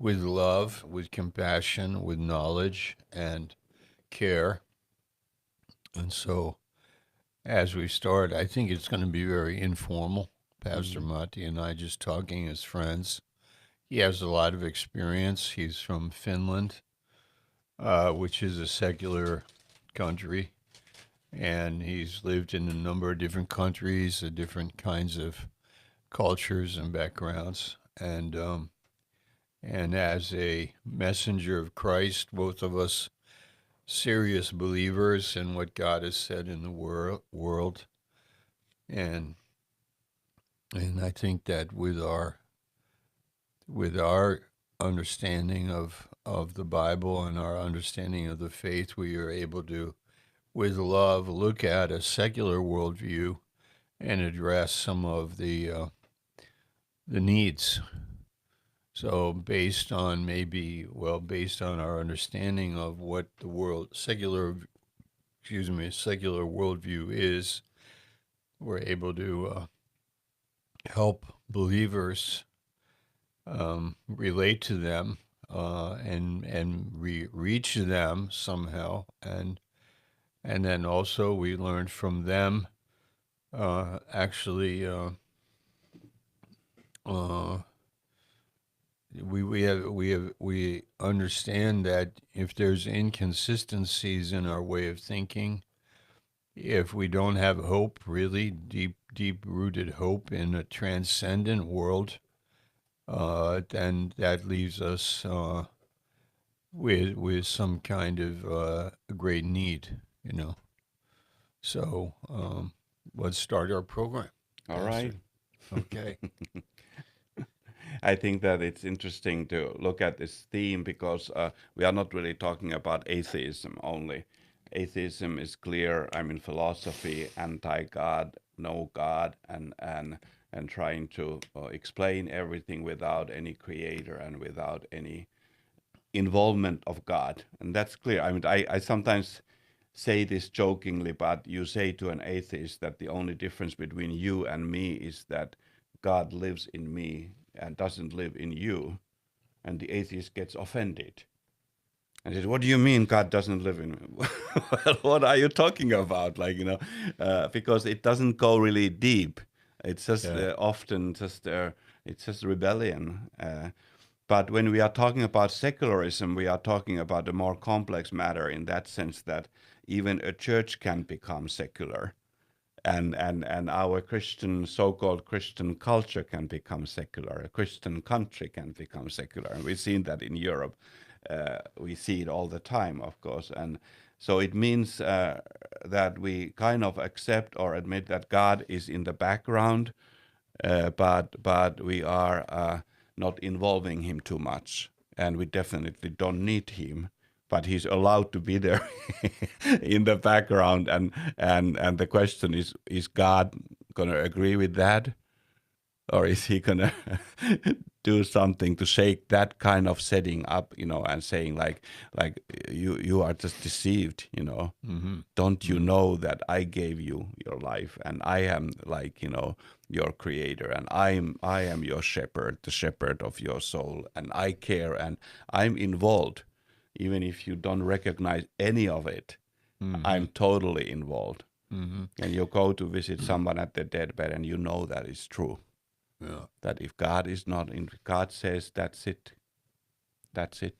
with love, with compassion, with knowledge and care. And so, as we start, I think it's going to be very informal. Pastor Mhm. Matti and I just talking as friends. He has a lot of experience. He's from Finland, which is a secular country, and he's lived in a number of different countries, different kinds of cultures and backgrounds. And as a messenger of Christ, both of us serious believers in what God has said in the world, and and I think that with our understanding of the Bible and our understanding of the faith, we are able to, with love, look at a secular worldview and address some of the needs. So based on our understanding of what the secular worldview is, we're able to help believers relate to them and reach them somehow, and then also we learned from them actually uh, we understand that if there's inconsistencies in our way of thinking, if we don't have hope, really deep rooted hope in a transcendent world, then that leaves us with some kind of great need, you know. So let's start our program, All right. Pastor. Okay. I think that it's interesting to look at this theme because we are not really talking about atheism only. Atheism is clear. I mean, philosophy, anti-God, no God, and trying to explain everything without any creator and without any involvement of God, and that's clear. I mean, I sometimes say this jokingly, but you say to an atheist that the only difference between you and me is that God lives in me and doesn't live in you, and the atheist gets offended and says, "What do you mean God doesn't live in me?" Well, what are you talking about? Like, because it doesn't go really deep. It's just Yeah. often just it's just rebellion. But when we are talking about secularism, we are talking about a more complex matter in that sense that even a church can become secular. And our Christian, so-called Christian culture can become secular. A Christian country can become secular. And we've seen that in Europe. We see it all the time, of course. And so it means that we kind of accept or admit that God is in the background, but we are not involving him too much, and we definitely don't need him. But he's allowed to be there in the background, and the question is God gonna agree with that? Or is he gonna do something to shake that kind of setting up, and saying like you are just deceived, Mm-hmm. don't you Mm-hmm. know that I gave you your life and I am like, your creator, and I am your shepherd, the shepherd of your soul, and I care and I'm involved. Even if you don't recognize any of it, Mm-hmm. I'm totally involved. Mm-hmm. And you go to visit someone at their deathbed and you know that is true. Yeah. That if God is not in, God says that's it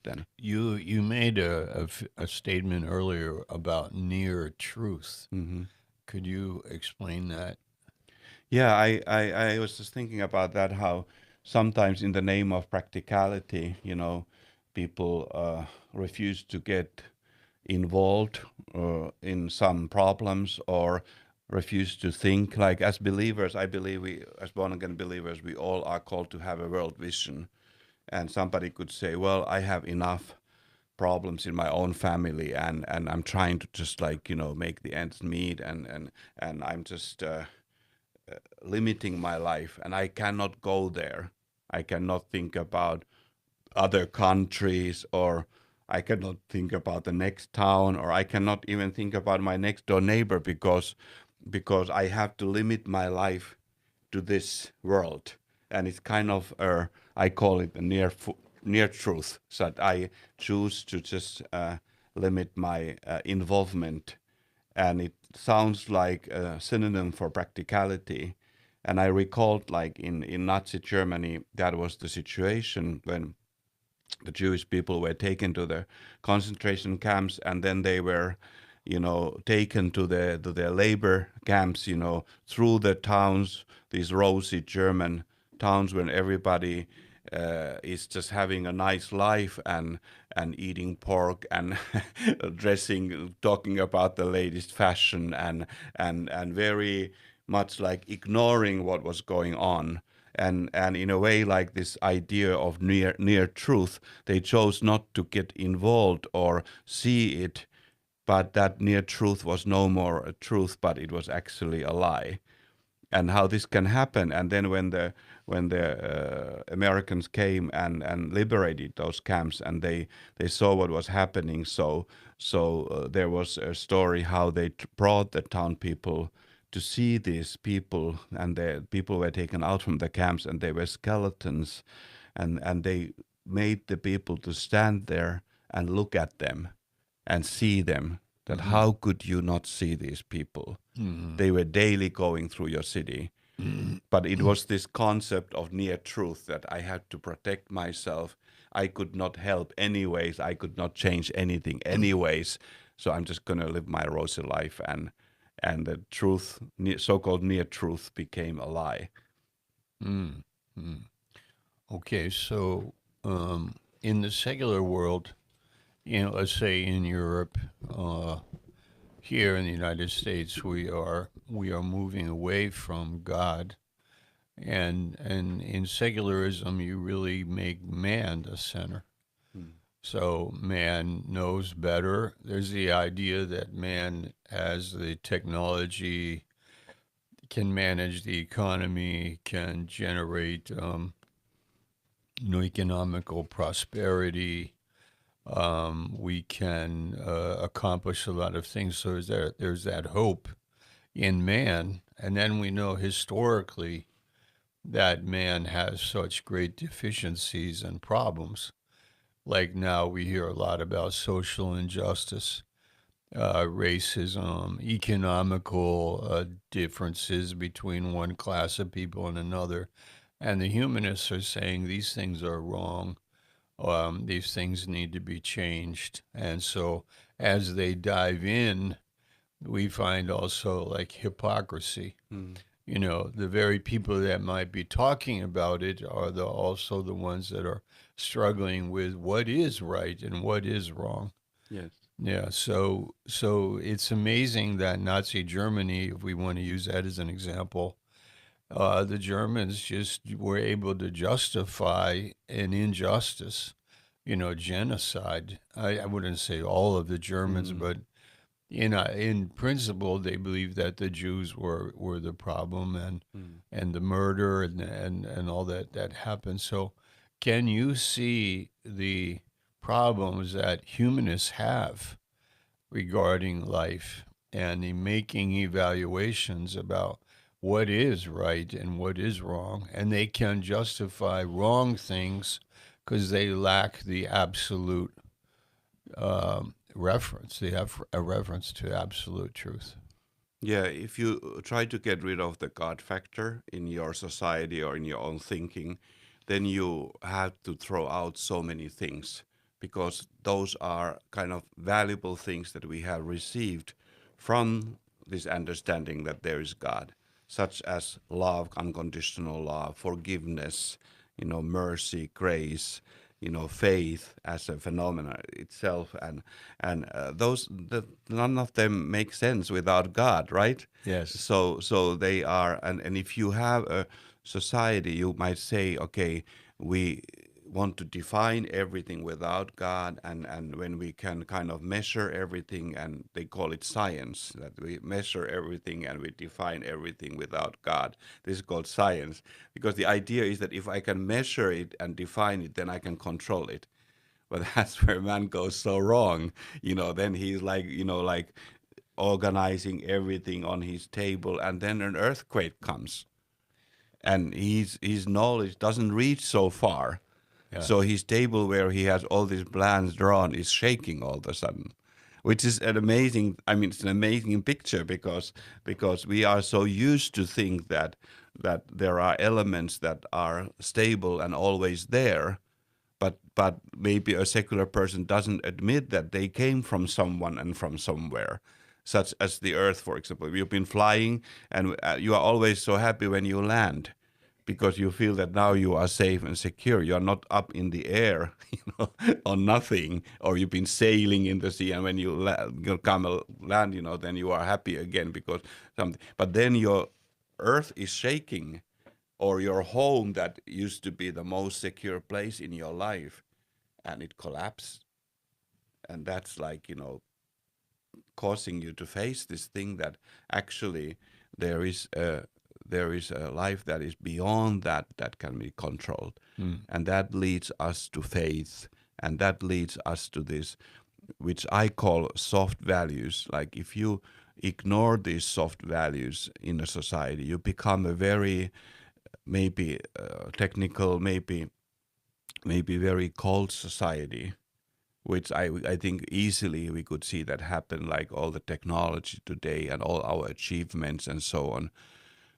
then. You made a statement earlier about near truth. Hmm. Could you explain that? Yeah, I was just thinking about that, how sometimes in the name of practicality, people refuse to get involved in some problems, or refuse to think. Like, as believers, I believe we, as born again believers, we all are called to have a world vision. And somebody could say, well, I have enough problems in my own family, and I'm trying to just like, make the ends meet, and I'm just limiting my life, and I cannot go there. I cannot think about other countries, or I cannot think about the next town, or I cannot even think about my next door neighbor, because I have to limit my life to this world. And it's kind of I call it a near truth, so that I choose to just limit my involvement, and it sounds like a synonym for practicality. And I recalled, like in Nazi Germany, that was the situation when the Jewish people were taken to the concentration camps, and then they were, taken to the labor camps, through the towns, these rosy German towns, when everybody is just having a nice life and eating pork and dressing, talking about the latest fashion, and very much like ignoring what was going on. And in a way, like this idea of near truth, they chose not to get involved or see it, but that near truth was no more a truth, but it was actually a lie. And how this can happen. And then when the Americans came and liberated those camps, and they saw what was happening, so there was a story how they brought the town people to see these people, and the people were taken out from the camps, and they were skeletons, and they made the people to stand there and look at them and see them. That how could you not see these people? They were daily going through your city. But it was this concept of near truth, that I had to protect myself. I could not help anyways. I could not change anything anyways. So I'm just going to live my rosy life. And the truth, so-called near truth, became a lie. Mm. Okay, so in the secular world, let's say in Europe, here in the United States, we are moving away from God, and in secularism, you really make man the center. So man knows better. There's the idea that man has the technology, can manage the economy, can generate economical prosperity. We can accomplish a lot of things. So there's that hope in man, and then we know historically that man has such great deficiencies and problems. Like now, we hear a lot about social injustice, racism, economical differences between one class of people and another. And the humanists are saying these things are wrong. These things need to be changed. And so as they dive in, we find also like hypocrisy. The very people that might be talking about it are also the ones that are struggling with what is right and what is wrong. Yes. Yeah, so it's amazing that Nazi Germany, if we want to use that as an example, the Germans just were able to justify an injustice, genocide. I wouldn't say all of the Germans, but in principle, they believed that the Jews were the problem, and the murder and all that happened. So, can you see the problems that humanists have regarding life and the making evaluations about what is right and what is wrong, and they can justify wrong things because they lack the absolute reference. They have a reference to absolute truth. Yeah, if you try to get rid of the God factor in your society or in your own thinking, then you have to throw out so many things, because those are kind of valuable things that we have received from this understanding that there is God, such as love, unconditional love, forgiveness, mercy, grace, faith as a phenomenon itself, and none of them make sense without God, right? Yes. So they are, and if you have a society, you might say, okay, we want to define everything without God, and when we can kind of measure everything, and they call it science, that we measure everything and we define everything without God. This is called science, because the idea is that if I can measure it and define it, then I can control it. But that's where man goes so wrong. Then he's like, like organizing everything on his table, and then an earthquake comes, and his knowledge doesn't reach so far. Yeah. So his table where he has all these plans drawn is shaking all of a sudden, which is an amazing. I mean, it's an amazing picture because we are so used to think that there are elements that are stable and always there, but maybe a secular person doesn't admit that they came from someone and from somewhere, such as the earth, for example. You've been flying, and you are always so happy when you land because you feel that now you are safe and secure. You are not up in the air, on nothing, or you've been sailing in the sea, and when you come land, then you are happy again because something. But then your earth is shaking, or your home that used to be the most secure place in your life, and it collapsed, and that's like causing you to face this thing that actually there is a life that is beyond that can be controlled. And that leads us to faith, and that leads us to this, which I call soft values. Like if you ignore these soft values in a society, you become a very maybe technical, maybe very cold society, which I think easily we could see that happen, like all the technology today and all our achievements and so on.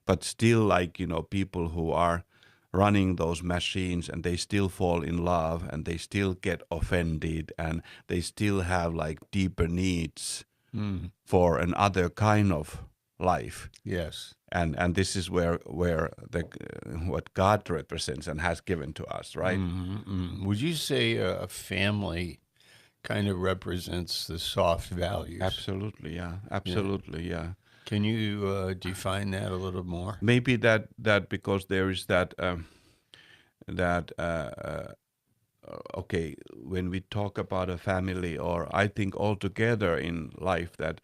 But still, like, people who are running those machines, and they still fall in love, and they still get offended, and they still have like deeper needs for another kind of life. Yes. And this is where the what God represents and has given to us, right? Would you say a family kind of represents the soft values? Absolutely, yeah. Absolutely, yeah. Can you define that a little more? Maybe that because there is that okay, when we talk about a family, or I think altogether in life, that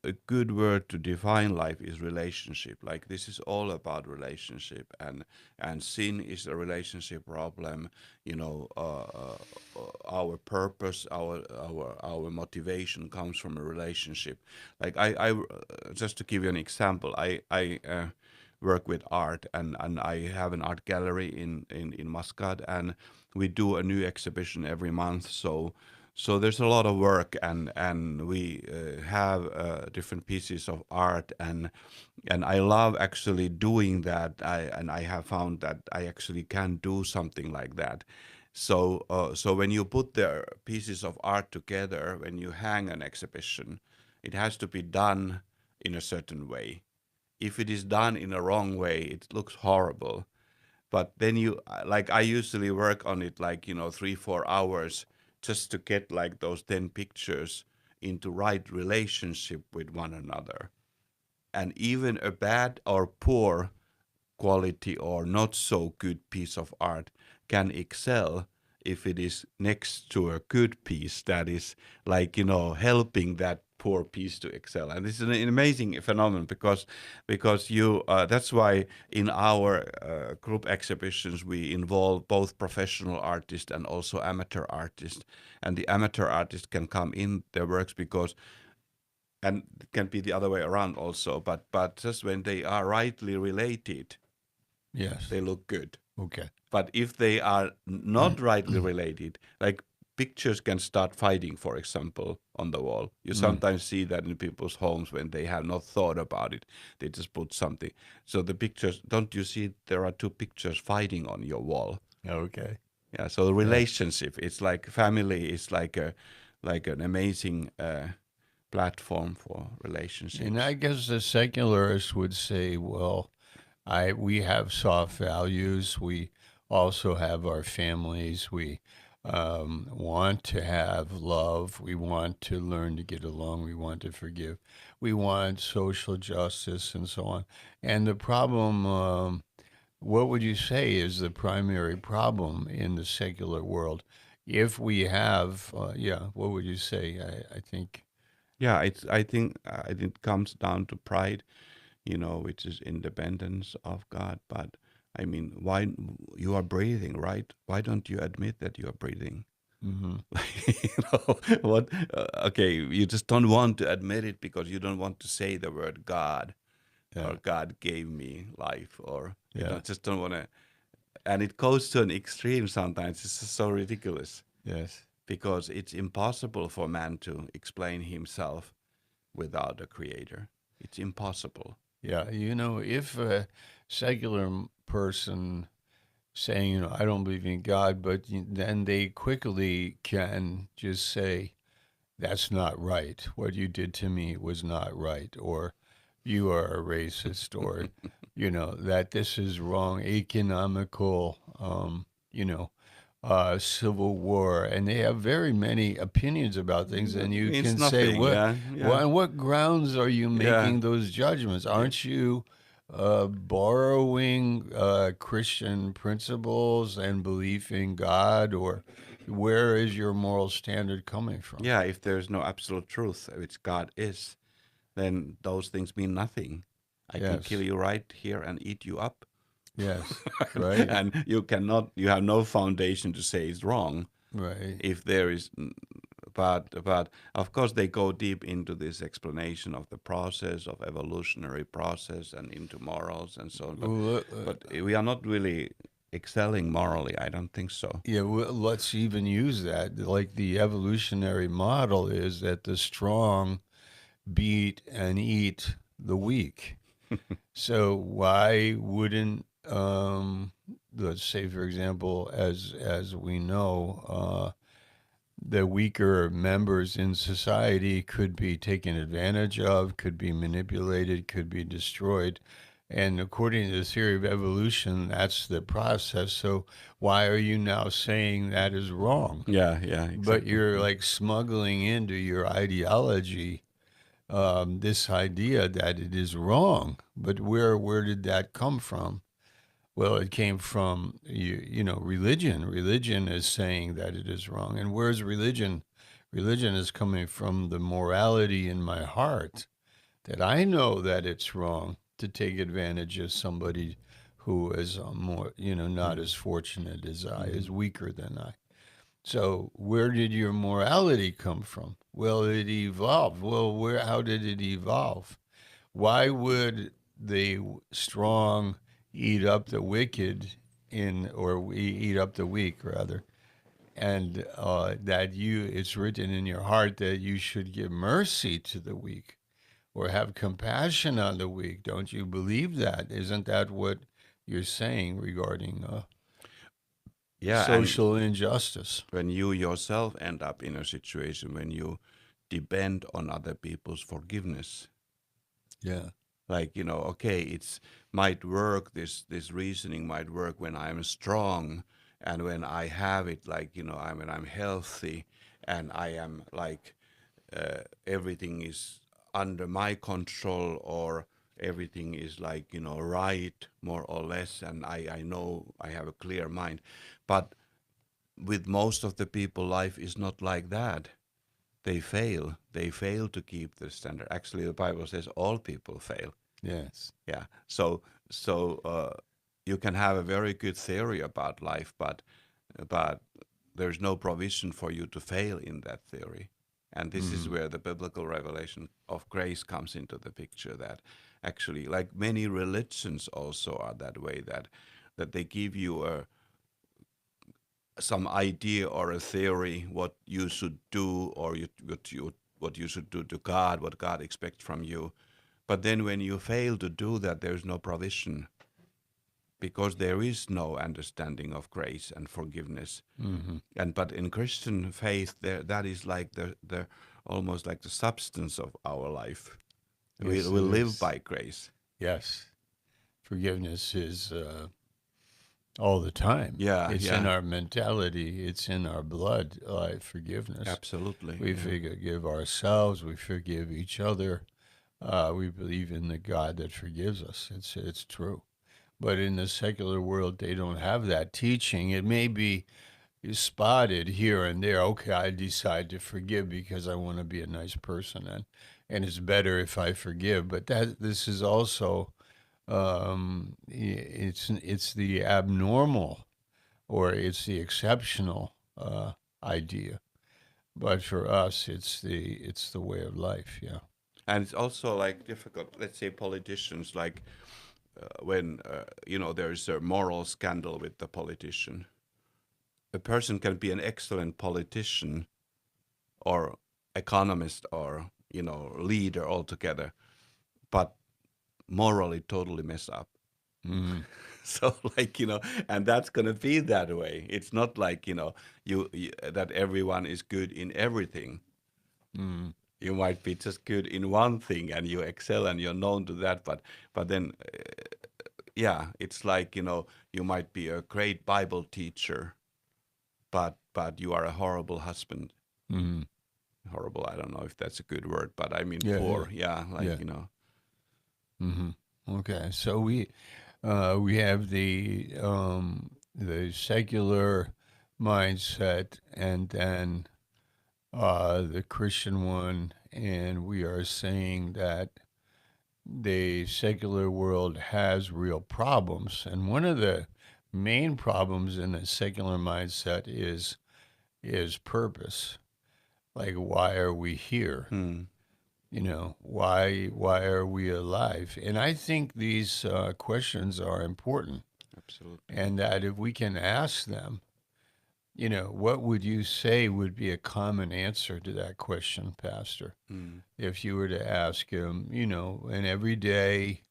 a good word to define life is relationship. Like this is all about relationship, and sin is a relationship problem. Our purpose, our motivation comes from a relationship. Like I just to give you an example, I work with art, and I have an art gallery in Muscat, and we do a new exhibition every month. So there's a lot of work, and we have different pieces of art, and I love actually doing that. I have found that I actually can do something like that. So when you put the pieces of art together, when you hang an exhibition, it has to be done in a certain way. If it is done in a wrong way, it looks horrible. But then like I usually work on it like 3-4 hours just to get like those 10 pictures into right relationship with one another. And even a bad or poor quality or not so good piece of art can excel if it is next to a good piece that is like helping that poor piece to excel. And this is an amazing phenomenon because you that's why in our group exhibitions we involve both professional artists and also amateur artists, and the amateur artists can come in their works because, and it can be the other way around also, but just when they are rightly related, Yes. they look good. Okay. But if they are not rightly related, like pictures can start fighting, for example, on the wall. You sometimes see that in people's homes when they have not thought about it. They just put something. So the pictures, don't you see there are two pictures fighting on your wall? Okay. Yeah, so the relationship, it's like family is like an amazing platform for relationships. And I guess the secularists would say, well, we have soft values. We also have our families. We want to have love. We want to learn to get along. We want to forgive. We want social justice and so on. And the problem, what would you say is the primary problem in the secular world? If we have, what would you say? I think, Yeah, I think it comes down to pride, which is independence of God. But I mean, why you are breathing, right? Why don't you admit that you are breathing? hmm What? Okay, you just don't want to admit it because you don't want to say the word God, yeah, or God gave me life, or yeah, just don't want to. and it goes to an extreme sometimes. It's just so ridiculous Yes. because it's impossible for man to explain himself without a creator. It's impossible. Yeah. If a secular person saying, I don't believe in God, but then they quickly can just say, that's not right. What you did to me was not right. Or you are a racist. Or, that this is wrong, economical, civil war, and they have very many opinions about things. And you Means can say, nothing. Yeah, yeah, on what grounds are you yeah. making those judgments? Aren't you borrowing Christian principles and belief in God, or where is your moral standard coming from? Yeah, if there's no absolute truth, which God is, then those things mean nothing. I can kill Yes, you right here and eat you up. yes, right, And you have no foundation to say it's wrong. right. If there is, but of course they go deep into this explanation of the process of evolutionary process and into morals and so on. Well, But we are not really excelling morally. I don't think so. yeah, well, let's even use that. Like the evolutionary model is that the strong beat and eat the weak. So why wouldn't let's say, for example, as we know, the weaker members in society could be taken advantage of, could be manipulated, could be destroyed. And according to the theory of evolution, that's the process. So why are you now saying that is wrong? Yeah, yeah, But exactly. you're like smuggling into your ideology this idea that it is wrong. But where did that come from? Well, it came from religion. Religion is saying that it is wrong. And where's religion? Religion is coming from the morality in my heart that I know that it's wrong to take advantage of somebody who is more, not Mm-hmm. as fortunate as I, Mm-hmm. is weaker than I. So where did your morality come from? Well, it evolved. Well, how did it evolve? Why would the strong eat up the wicked or we eat up the weak rather? And it's written in your heart that you should give mercy to the weak or have compassion on the weak. Don't you believe that? Isn't that what you're saying regarding Yeah, and social injustice? when you yourself end up in a situation when you depend on other people's forgiveness, Yeah. like okay, it's might work. This reasoning might work when I'm strong, and when I have it, like when I'm healthy, and I am like everything is under my control, or everything is like right more or less, and I know I have a clear mind. But with most of the people, life is not like that. They fail to keep the standard. Actually, the Bible says all people fail. Yes. Yeah, so you can have a very good theory about life, but there's no provision for you to fail in that theory. And this is Mm-hmm. where the biblical revelation of grace comes into the picture, that actually, like many religions also are that way, that they give you some idea or a theory what you should do, or what you should do to God, what God expects from you. But then when you fail to do that, there's no provision, because there is no understanding of grace and forgiveness. Mm-hmm. And but in Christian faith, that is like the almost like the substance of our life. We Yes, we it live is. by grace. Yes. Forgiveness is all the time. Yeah, It's in yeah, our mentality. It's in our blood. Forgiveness. absolutely. We Yeah. forgive ourselves. We forgive each other. We believe in the God that forgives us. It's true. But in the secular world, they don't have that teaching. It may be spotted here and there. Okay, I decide to forgive because I want to be a nice person, and it's better if I forgive. But this is also it's the abnormal or it's the exceptional idea. But for us, it's the way of life. Yeah. And it's also like difficult. Let's say politicians, like when there is a moral scandal with the politician. A person can be an excellent politician or economist or leader altogether, but morally totally mess up. Mm-hmm. So and that's gonna be that way. It's not like you that everyone is good in everything. Mm-hmm. You might be just good in one thing and you excel and you're known to that, but then yeah, it's like you might be a great Bible teacher, but you are a horrible husband. Mm-hmm. Horrible, I don't know if that's a good word, but I mean Yeah, yeah, poor. Yeah, yeah. like Mm-hmm. Okay, so we have the secular mindset, and then the Christian one, and we are saying that the secular world has real problems, and one of the main problems in the secular mindset is purpose. Like, why are we here? hmm, Why are we alive? And I think these questions are important, absolutely. and that if we can ask them, what would you say would be a common answer to that question, Pastor? Hmm, If you were to ask him, an everyday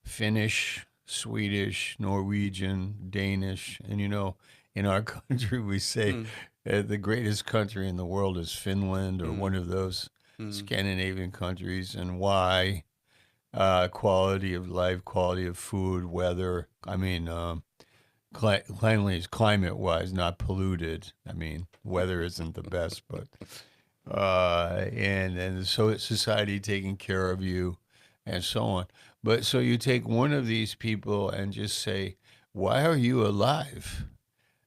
Finnish, Swedish, Norwegian, Danish, and in our country we say hmm, the greatest country in the world is Finland or hmm, one of those hmm, Scandinavian countries, and why? Quality of life, quality of food, weather. I mean, cleanliness, climate wise, not polluted. I mean, weather isn't the best, but and so it's society taking care of you, and so on. But so you take one of these people and just say, "Why are you alive?"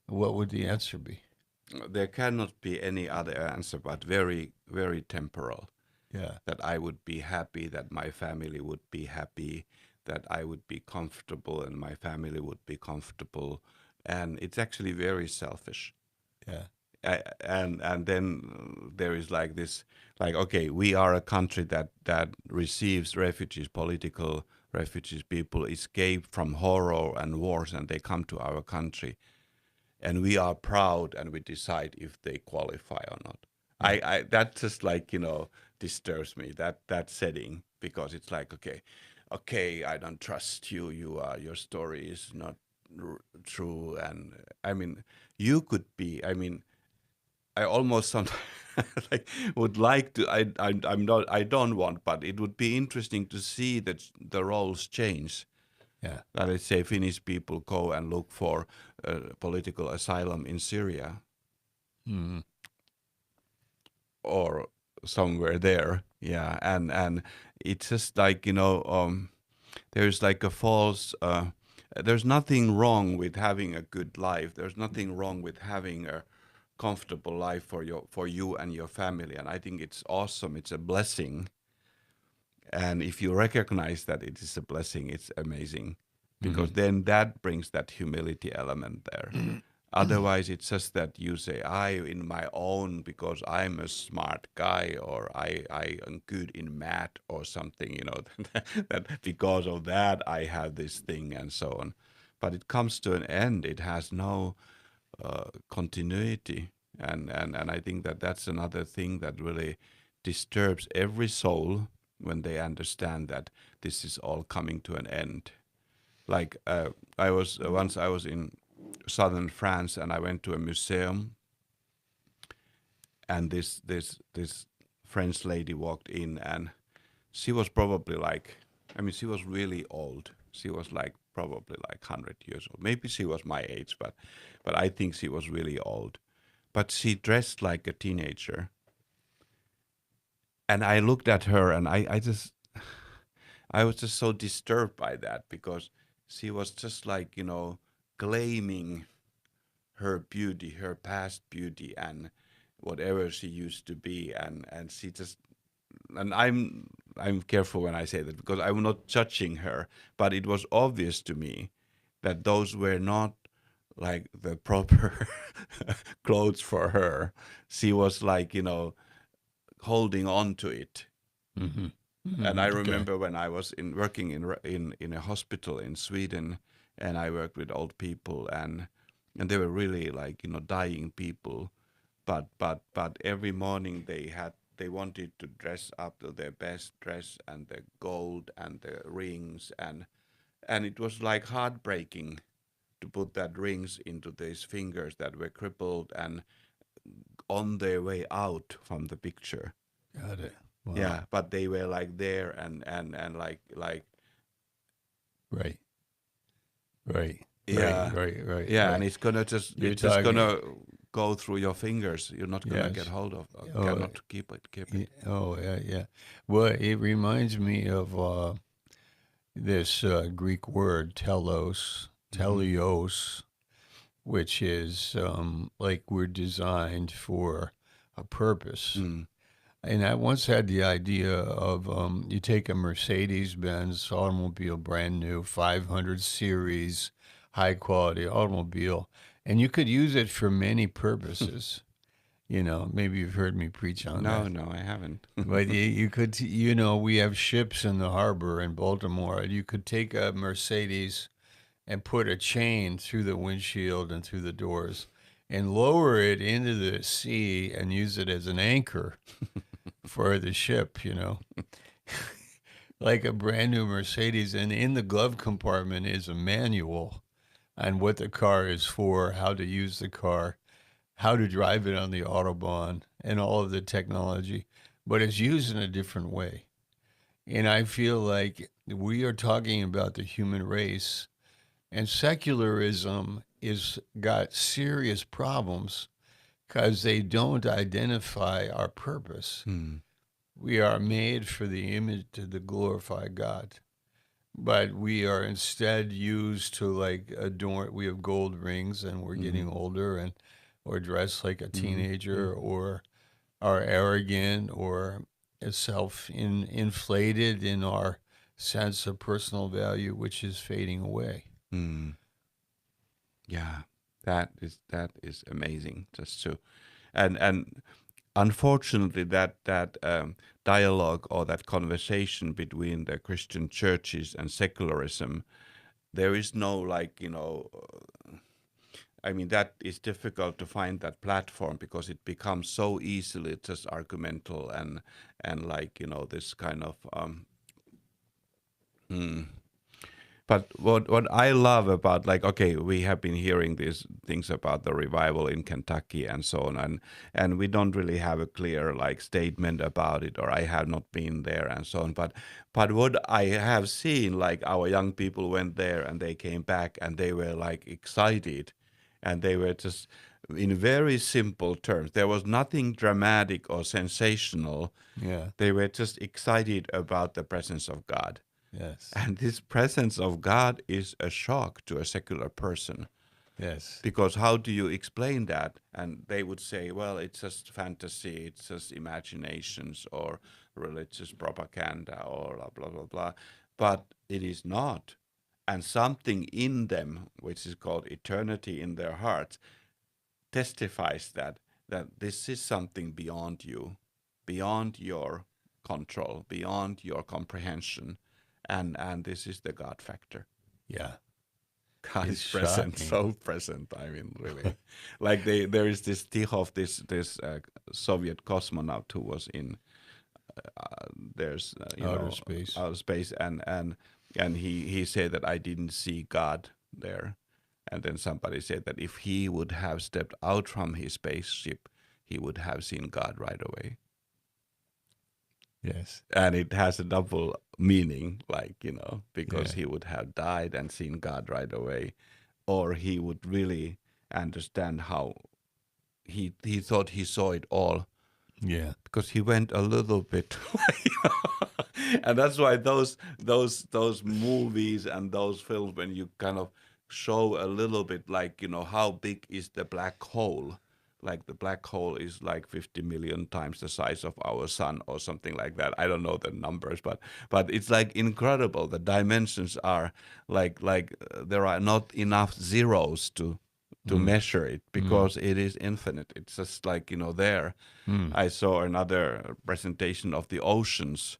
What would the answer be? there cannot be any other answer but very, very temporal. Yeah, That I would be happy, that my family would be happy, that I would be comfortable and my family would be comfortable. And it's actually very selfish. yeah, And then there is like this, like, okay, we are a country that receives refugees, political refugees. People escape from horror and wars and they come to our country, and we are proud and we decide if they qualify or not. yeah, I that just like disturbs me, that setting, because it's like, okay, I don't trust you. Your story is not true. And I mean, you could be. I mean, I almost sometimes like would like to. I'm not. I don't want, but it would be interesting to see that the roles change. yeah. Let's say Finnish people go and look for political asylum in Syria Mm, or somewhere there. Yeah, and it's just like there's like a false. There's nothing wrong with having a good life. There's nothing wrong with having a comfortable life for you and your family. And I think it's awesome. It's a blessing. And if you recognize that it is a blessing, it's amazing, because mm-hmm. then that brings that humility element there. Otherwise, it's just that you say, I, in my own, because I'm a smart guy, or I am good in math or something, that because of that, I have this thing and so on. But it comes to an end. It has no continuity. And I think that that's another thing that really disturbs every soul when they understand that this is all coming to an end. Like I was once I was in southern France and I went to a museum, and this French lady walked in, and she was probably like, I mean, she was really old. She was like probably like 100 years old. Maybe she was my age, but I think she was really old. But she dressed like a teenager, and I looked at her, and I was just so disturbed by that, because she was just like claiming her beauty, her past beauty, and whatever she used to be, and she just, and I'm careful when I say that, because I'm not judging her, but it was obvious to me that those were not like the proper clothes for her. She was like holding on to it, Mm-hmm. And I Okay. remember when I was working in a hospital in Sweden, and I worked with old people, and they were really like dying people, but every morning they wanted to dress up to their best dress and the gold and the rings, and it was like heartbreaking to put that rings into these fingers that were crippled and on their way out from the picture. Got it. Wow. Yeah, but they were like there and like Right. Right. Right. yeah, Right. Right. yeah, and Right. You're it's just talking. gonna go through your fingers. You're not gonna get Yes. hold of, Oh. cannot keep it. Oh. Yeah. Yeah. Well, it reminds me of this Greek word Hmm. teleos, which is like we're designed for a purpose. Mm. And I once had the idea of you take a Mercedes Benz automobile, brand new, 500 series, high quality automobile, and you could use it for many purposes. Maybe you've heard me preach on No, that. no, I haven't. But you could, we have ships in the harbor in Baltimore. You could take a Mercedes and put a chain through the windshield and through the doors and lower it into the sea and use it as an anchor for the ship, like a brand new Mercedes. And in the glove compartment is a manual on what the car is for, how to use the car, how to drive it on the Autobahn, and all of the technology. But it's used in a different way. And I feel like we are talking about the human race, and secularism is got serious problems because they don't identify our purpose. Mm. We are made for the image to the glorify God, but we are instead used to like adorn. We have gold rings, and we're Mm. getting older, and or dress like a Mm. Mm. teenager, or are arrogant, or inflated in our sense of personal value, which is fading away. Mm. Yeah, that is amazing. Just to and unfortunately that dialogue or that conversation between the Christian churches and secularism, there is no like I mean that is difficult to find that platform because it becomes so easily just argumental and like this kind of hmm. But what I love about like okay, we have been hearing these things about the revival in Kentucky and so on, and we don't really have a clear like statement about it, or I have not been there and so on. But what I have seen, like our young people went there and they came back and they were like excited, and they were just in very simple terms. There was nothing dramatic or sensational. Yeah. They were just excited about the presence of God. Yes. And this presence of God is a shock to a secular person Yes. because how do you explain that? And they would say, well, it's just fantasy, it's just imaginations or religious propaganda or blah, blah, blah, blah. But it is not. And something in them, which is called eternity in their hearts, testifies that this is something beyond you, beyond your control, beyond your comprehension, and this is the God factor. Yeah. God It's is present, shocking. so present. I mean, really, like there is this Tikhov, this Soviet cosmonaut who was in there's Outer space. outer space, and he said that I didn't see God there, and then somebody said that if he would have stepped out from his spaceship, he would have seen God right away. Yes. And it has a double meaning, like because Yeah. he would have died and seen God right away, or he would really understand how he thought he saw it all Yeah. because he went a little bit and that's why those movies and those films, when you kind of show a little bit like how big is the black hole, like the black hole is like 50 million times the size of our sun or something like that. I don't know the numbers, but it's like incredible. The dimensions are like there are not enough zeros to Mm. measure it Mm. because it is infinite. It's just like there. Mm. I saw another presentation of the oceans,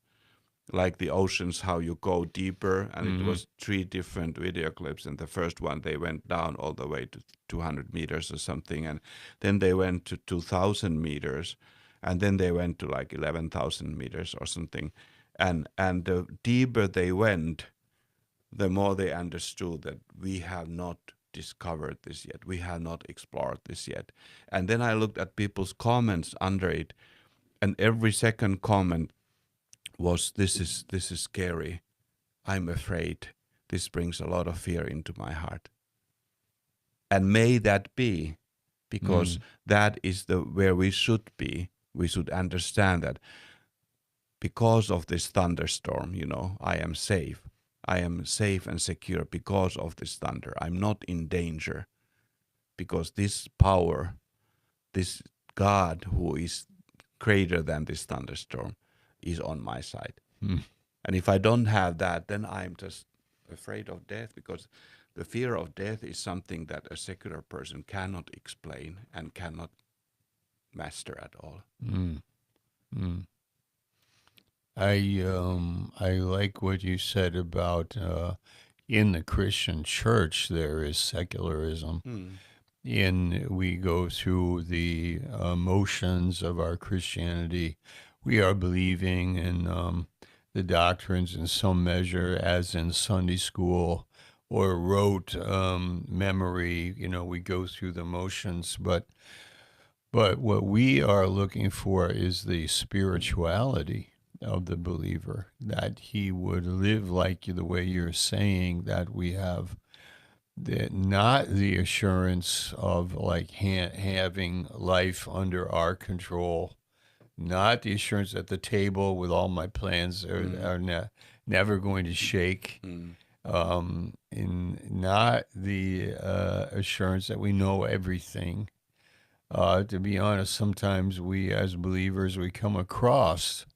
like the oceans, how you go deeper. And it was 3 different video clips. And the first one, they went down all the way to 200 meters or something. And then they went to 2,000 meters. And then they went to like 11,000 meters or something. And the deeper they went, the more they understood that we have not discovered this yet. We have not explored this yet. And then I looked at people's comments under it, and every second comment was, this is scary. I'm afraid. This brings a lot of fear into my heart. And may that be, because that is the where we should be. We should understand that because of this thunderstorm, I am safe. I am safe and secure because of this thunder. I'm not in danger because this power, this God who is greater than this thunderstorm, is on my side. And if I don't have that, then I'm just afraid of death, because the fear of death is something that a secular person cannot explain and cannot master at all. I like what you said about in the Christian church there is secularism. We go through the motions of our Christianity. We are believing in the doctrines in some measure, as in Sunday school or rote memory. We go through the motions, but what we are looking for is the spirituality of the believer, that he would live like the way you're saying, that we have not the assurance of like having life under our control, not the assurance that the table with all my plans are never going to shake, and not the assurance that we know everything. To be honest, sometimes we as believers, we come across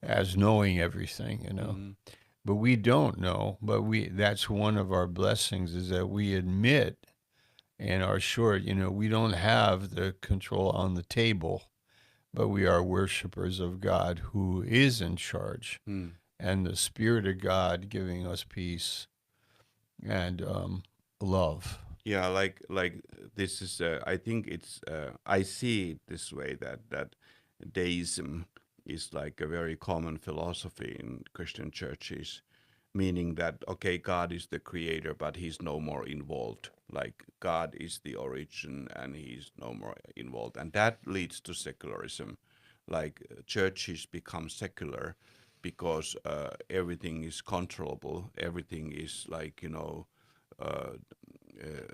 as knowing everything. But we don't know. But that's one of our blessings, is that we admit and are sure, we don't have the control on the table, but we are worshipers of God who is in charge, and the Spirit of God giving us peace and love. Yeah, like this is. I think it's. I see it this way, that deism is like a very common philosophy in Christian churches, meaning that, okay, God is the creator, but he's no more involved. Like God is the origin and he's no more involved. And that leads to secularism. Like churches become secular because everything is controllable, everything is like,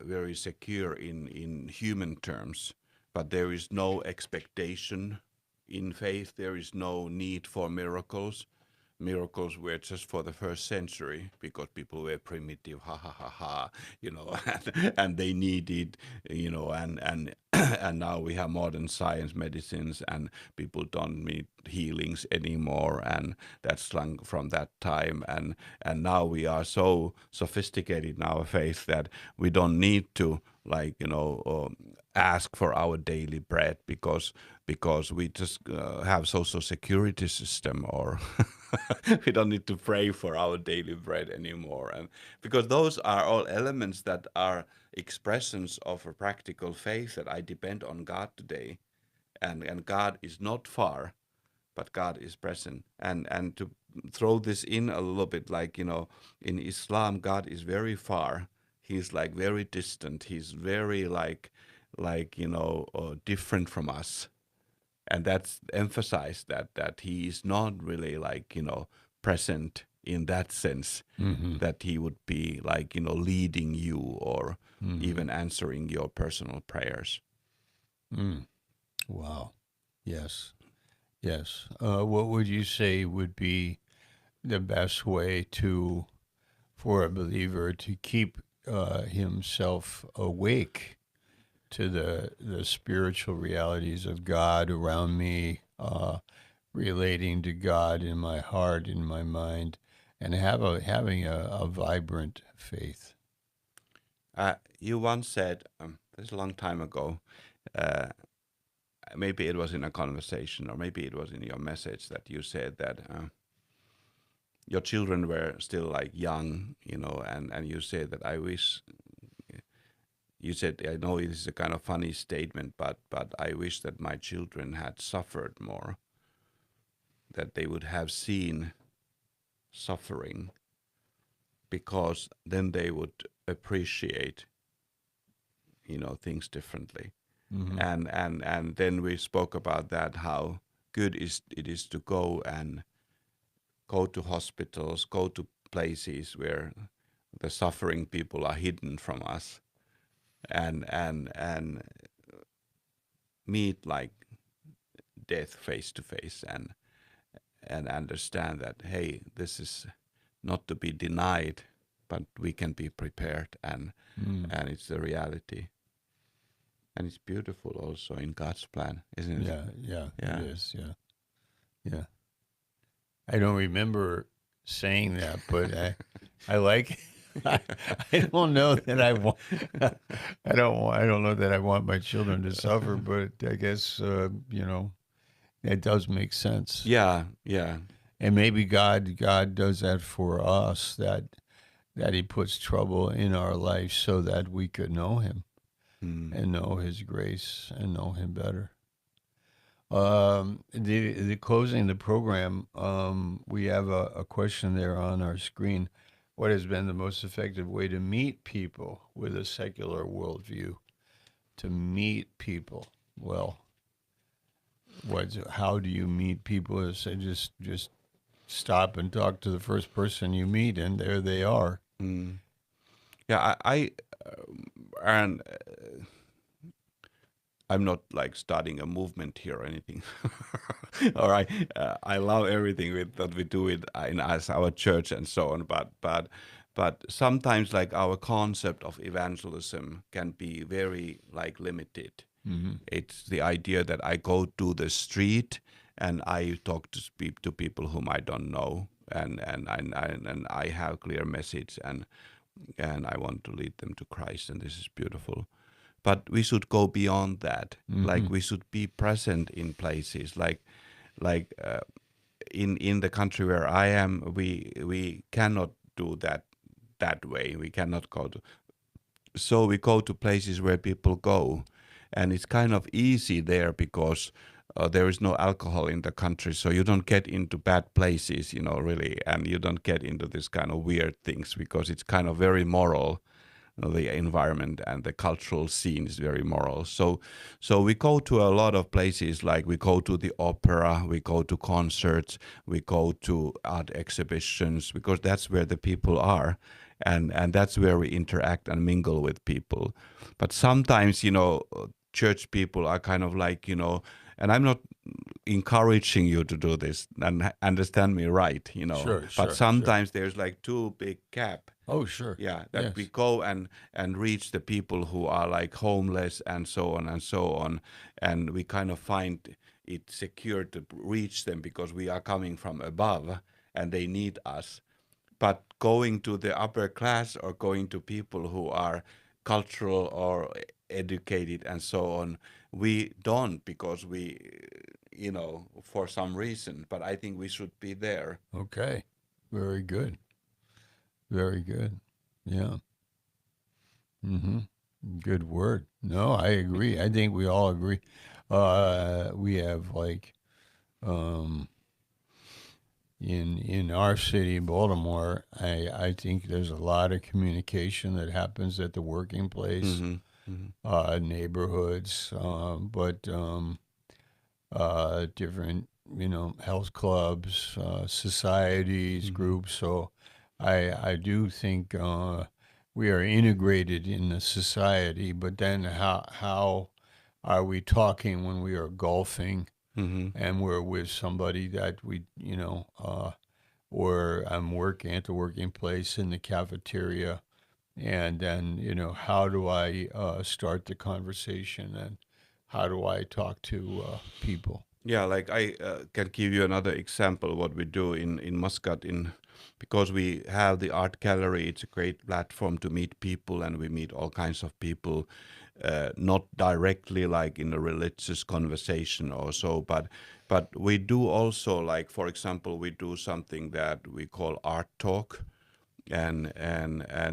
very secure in human terms, but there is no expectation in faith. There is no need for miracles. Miracles were just for the first century because people were primitive, ha ha ha ha, and they needed, and and now we have modern science, medicines, and people don't need healings anymore, and that's like from that time, and now we are so sophisticated in our faith that we don't need to, like, ask for our daily bread because we just have social security system, or we don't need to pray for our daily bread anymore, and because those are all elements that are expressions of a practical faith, that I depend on God today, and God is not far, but God is present. And to throw this in a little bit, like, in Islam, God is very far. He's like very distant. He's very like different from us, and that's emphasized, that he is not really like, present in that sense, that he would be like, leading you, or even answering your personal prayers. Wow. Yes. Yes. What would you say would be the best way for a believer to keep himself awake to the spiritual realities of God around me, relating to God in my heart, in my mind, and having a vibrant faith? You once said, this is a long time ago, uh, maybe it was in a conversation, or maybe it was in your message, that you said that your children were still like young, and you said that I wish. You said, I know it is a kind of funny statement, but I wish that my children had suffered more, that they would have seen suffering, because then they would appreciate, things differently. Hmm. And then we spoke about that, how good it is to go to hospitals, go to places where the suffering people are hidden from us, and meet like death face to face, and understand that, hey, this is not to be denied, but we can be prepared, Mm. and it's the reality, and it's beautiful also in God's plan, isn't it? Yeah, yeah, it Yeah. is. Yeah, yeah. I don't remember saying that, but I like. I don't know that I want. I don't know that I want my children to suffer, but I guess it does make sense. Yeah, yeah. And maybe God does that for us, that He puts trouble in our life so that we could know Him Mm. and know His grace and know Him better. The closing the program, we have a question there on our screen. What has been the most effective way to meet people with a secular worldview? To meet people, well, how do you meet people? Is say just stop and talk to the first person you meet, and there they are. Mm. Yeah, and I'm not like starting a movement here or anything. All right, I love everything that we do it in as our church and so on. But sometimes like our concept of evangelism can be very like limited. Hmm. It's the idea that I go to the street and I talk to speak to people whom I don't know, and I have clear message, and I want to lead them to Christ, and this is beautiful. But we should go beyond that. Hmm. Like we should be present in places like in the country where I am. We cannot do that way. We cannot go to. So we go to places where people go, and it's kind of easy there because there is no alcohol in the country, so you don't get into bad places, really, and you don't get into this kind of weird things because it's kind of very moral. The environment and the cultural scene is very moral. So we go to a lot of places, like we go to the opera, we go to concerts, we go to art exhibitions, because that's where the people are, and that's where we interact and mingle with people. But sometimes, church people are kind of like, and I'm not encouraging you to do this, and understand me right, Sure, but sure, sure. sometimes there's like too big gap. Oh, sure. Yeah, that we Yes. go and reach the people who are like homeless and so on and so on, and we kind of find it secure to reach them because we are coming from above and they need us. But going to the upper class or going to people who are cultural or educated and so on, we don't, because we, for some reason. But I think we should be there. Okay. Very good. Very good. Yeah. Hmm. Good word. No, I agree. I think we all agree. We have like um, in our city, Baltimore. I think there's a lot of communication that happens at the working place, Hmm. Hmm. neighborhoods, but different health clubs, societies, Hmm. groups. So I do think we are integrated in the society, but then how are we talking when we are golfing Hmm. and we're with somebody that we or I'm working at the working place in the cafeteria, and then how do I start the conversation, and how do I talk to people? Yeah, like I can give you another example what we do in Muscat, because we have the art gallery. It's a great platform to meet people, and we meet all kinds of people, not directly like in a religious conversation or so, but But we do also, like for example, we do something that we call art talk, and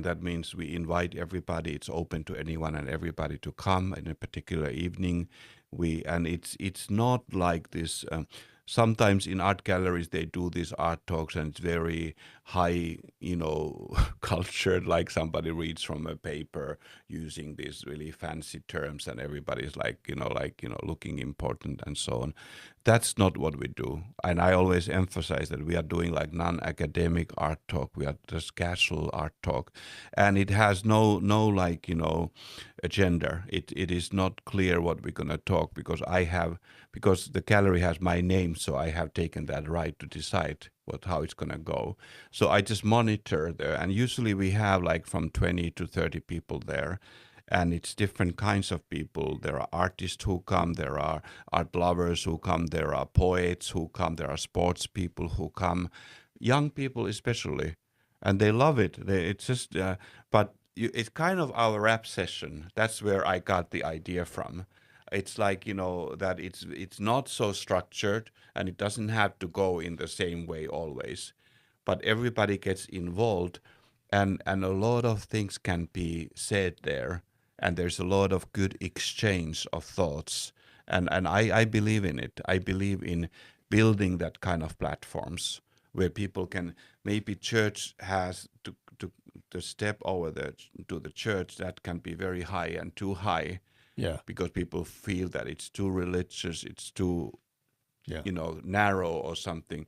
that means we invite everybody. It's open to anyone and everybody to come in a particular evening. It's not like this. Sometimes in art galleries they do these art talks and it's very high, cultured, like somebody reads from a paper using these really fancy terms and everybody's looking important and so on. That's not what we do. And I always emphasize that we are doing like non-academic art talk. We are just casual art talk. And it has no agenda. It is not clear what we're gonna talk because the gallery has my name, so I have taken that right to decide how it's gonna go. So I just monitor there, and usually we have like from 20 to 30 people there, and it's different kinds of people. There are artists who come, there are art lovers who come, there are poets who come, there are sports people who come, young people especially, and they love it. It's just, it's kind of our rap session. That's where I got the idea from. It's like that it's not so structured and it doesn't have to go in the same way always, but everybody gets involved, and a lot of things can be said there, and there's a lot of good exchange of thoughts, and I believe in it. I believe in building that kind of platforms where people can, maybe church has to step over to the church that can be very high and too high. Yeah. Because people feel that it's too religious, it's too, Yeah. narrow or something.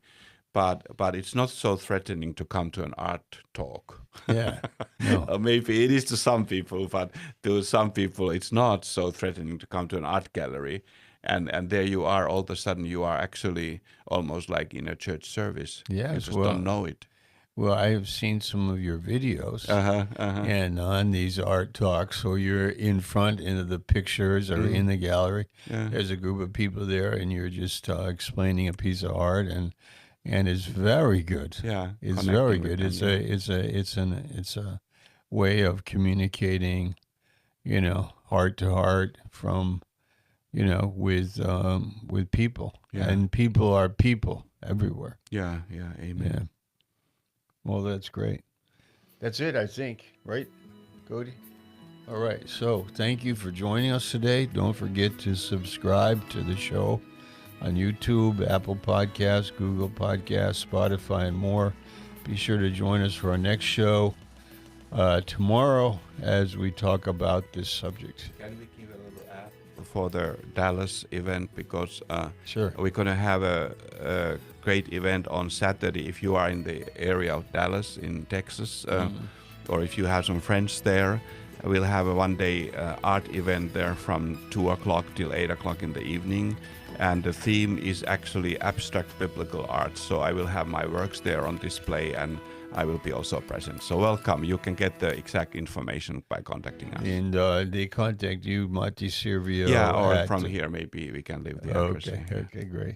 But it's not so threatening to come to an art talk. Yeah. No. Or maybe it is to some people, but to some people it's not so threatening to come to an art gallery. And there you are, all of a sudden you are actually almost like in a church service. Yes, You just well- don't know it. Well, I have seen some of your videos. Uh-huh. And on these art talks, so you're in front into the pictures or in the gallery. Yeah. There's a group of people there, and you're just explaining a piece of art, and it's very good. Yeah. It's connecting very with good. them, It's a way of communicating, heart to heart from, with people, Yeah. and people are people everywhere. Yeah, amen. Yeah. Well, that's great. That's it, I think, right, Cody? All right. So thank you for joining us today. Don't forget to subscribe to the show on YouTube, Apple Podcasts, Google Podcasts, Spotify, and more. Be sure to join us for our next show tomorrow as we talk about this subject. Can we give a little ad for the Dallas event, because Sure. we're going to have a great event on Saturday. If you are in the area of Dallas in Texas, or if you have some friends there, we'll have a one-day art event there from 2 o'clock till 8 o'clock in the evening. And the theme is actually abstract biblical art. So I will have my works there on display, and I will be also present. So welcome. You can get the exact information by contacting us. And they contact you, Matti Servio. Yeah, or at- from here, maybe we can leave the address. Okay. Okay, great.